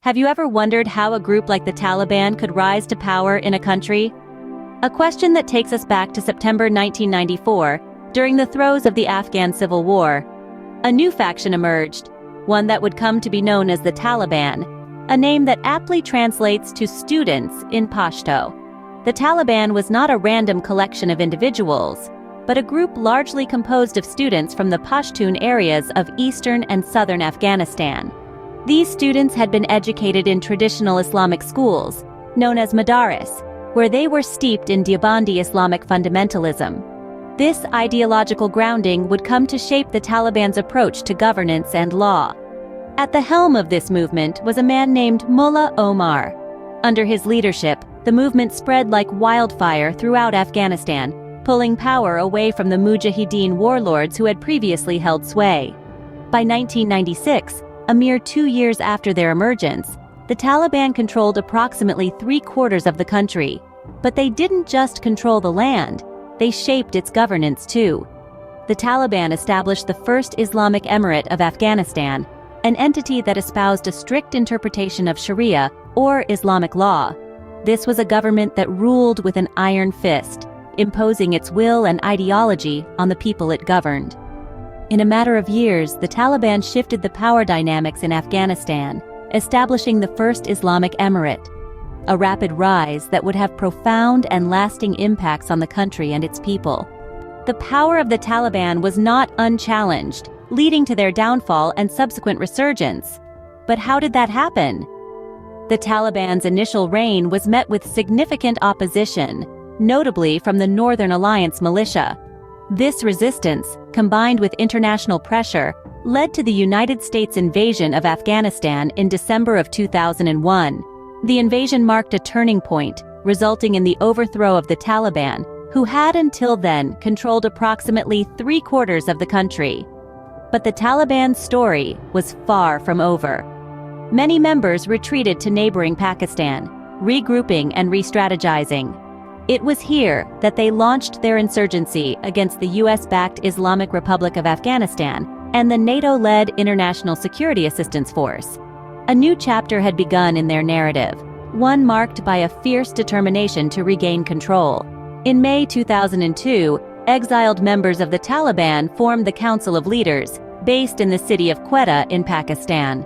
Have you ever wondered how a group like the Taliban could rise to power in a country? A question that takes us back to September 1994, during the throes of the Afghan Civil War. A new faction emerged, one that would come to be known as the Taliban, a name that aptly translates to students in Pashto. The Taliban was not a random collection of individuals, but a group largely composed of students from the Pashtun areas of eastern and southern Afghanistan. These students had been educated in traditional Islamic schools, known as madaris, where they were steeped in Deobandi Islamic fundamentalism. This ideological grounding would come to shape the Taliban's approach to governance and law. At the helm of this movement was a man named Mullah Omar. Under his leadership, the movement spread like wildfire throughout Afghanistan, pulling power away from the Mujahideen warlords who had previously held sway. By 1996, a mere 2 years after their emergence, the Taliban controlled approximately 3/4 of the country. But they didn't just control the land, they shaped its governance too. The Taliban established the first Islamic Emirate of Afghanistan, an entity that espoused a strict interpretation of sharia, or Islamic law. This was a government that ruled with an iron fist, imposing its will and ideology on the people it governed. In a matter of years, the Taliban shifted the power dynamics in Afghanistan, establishing the first Islamic Emirate, a rapid rise that would have profound and lasting impacts on the country and its people. The power of the Taliban was not unchallenged, leading to their downfall and subsequent resurgence. But how did that happen? The Taliban's initial reign was met with significant opposition, notably from the Northern Alliance militia. This resistance, combined with international pressure, led to the United States invasion of Afghanistan in December of 2001. The invasion marked a turning point, resulting in the overthrow of the Taliban, who had until then controlled approximately 3/4 of the country. But the Taliban's story was far from over. Many members retreated to neighboring Pakistan, regrouping and re-strategizing. It was here that they launched their insurgency against the US-backed Islamic Republic of Afghanistan and the NATO-led International Security Assistance Force. A new chapter had begun in their narrative, one marked by a fierce determination to regain control. In May 2002, exiled members of the Taliban formed the Council of Leaders, based in the city of Quetta in Pakistan.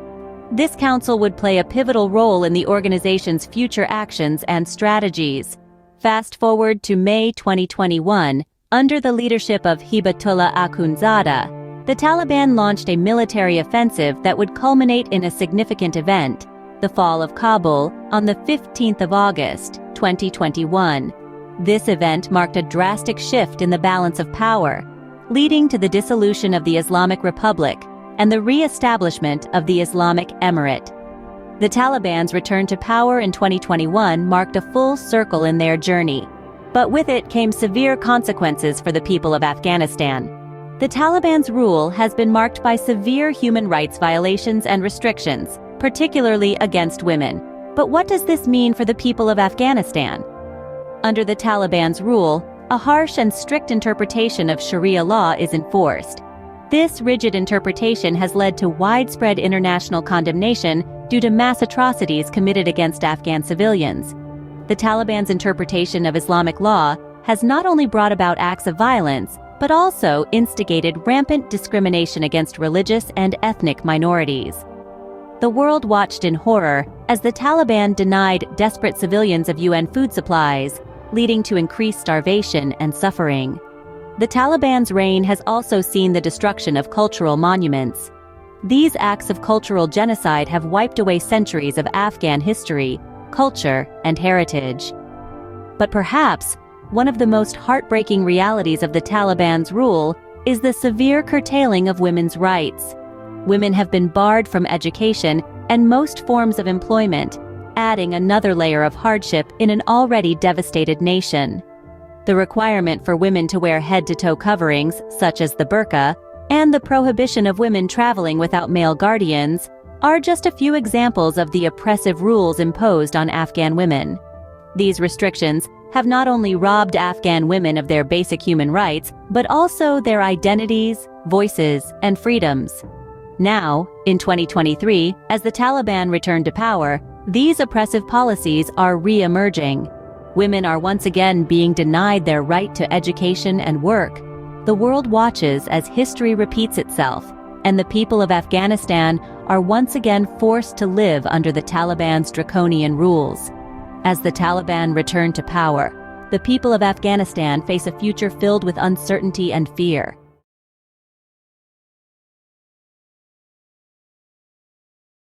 This council would play a pivotal role in the organization's future actions and strategies. Fast forward to May 2021, under the leadership of Hibatullah Akhundzada, the Taliban launched a military offensive that would culminate in a significant event, the fall of Kabul, on the 15th of August, 2021. This event marked a drastic shift in the balance of power, leading to the dissolution of the Islamic Republic and the re-establishment of the Islamic Emirate. The Taliban's return to power in 2021 marked a full circle in their journey, but with it came severe consequences for the people of Afghanistan. The Taliban's rule has been marked by severe human rights violations and restrictions, particularly against women. But what does this mean for the people of Afghanistan? Under the Taliban's rule, a harsh and strict interpretation of Sharia law is enforced. This rigid interpretation has led to widespread international condemnation due to mass atrocities committed against Afghan civilians. The Taliban's interpretation of Islamic law has not only brought about acts of violence, but also instigated rampant discrimination against religious and ethnic minorities. The world watched in horror as the Taliban denied desperate civilians of UN food supplies, leading to increased starvation and suffering. The Taliban's reign has also seen the destruction of cultural monuments. These acts of cultural genocide have wiped away centuries of Afghan history, culture, and heritage. But perhaps, one of the most heartbreaking realities of the Taliban's rule is the severe curtailing of women's rights. Women have been barred from education and most forms of employment, adding another layer of hardship in an already devastated nation. The requirement for women to wear head-to-toe coverings, such as the burqa, and the prohibition of women traveling without male guardians, are just a few examples of the oppressive rules imposed on Afghan women. These restrictions have not only robbed Afghan women of their basic human rights, but also their identities, voices, and freedoms. Now, in 2023, as the Taliban return to power, these oppressive policies are re-emerging. Women are once again being denied their right to education and work. The world watches as history repeats itself, and the people of Afghanistan are once again forced to live under the Taliban's draconian rules. As the Taliban return to power, the people of Afghanistan face a future filled with uncertainty and fear.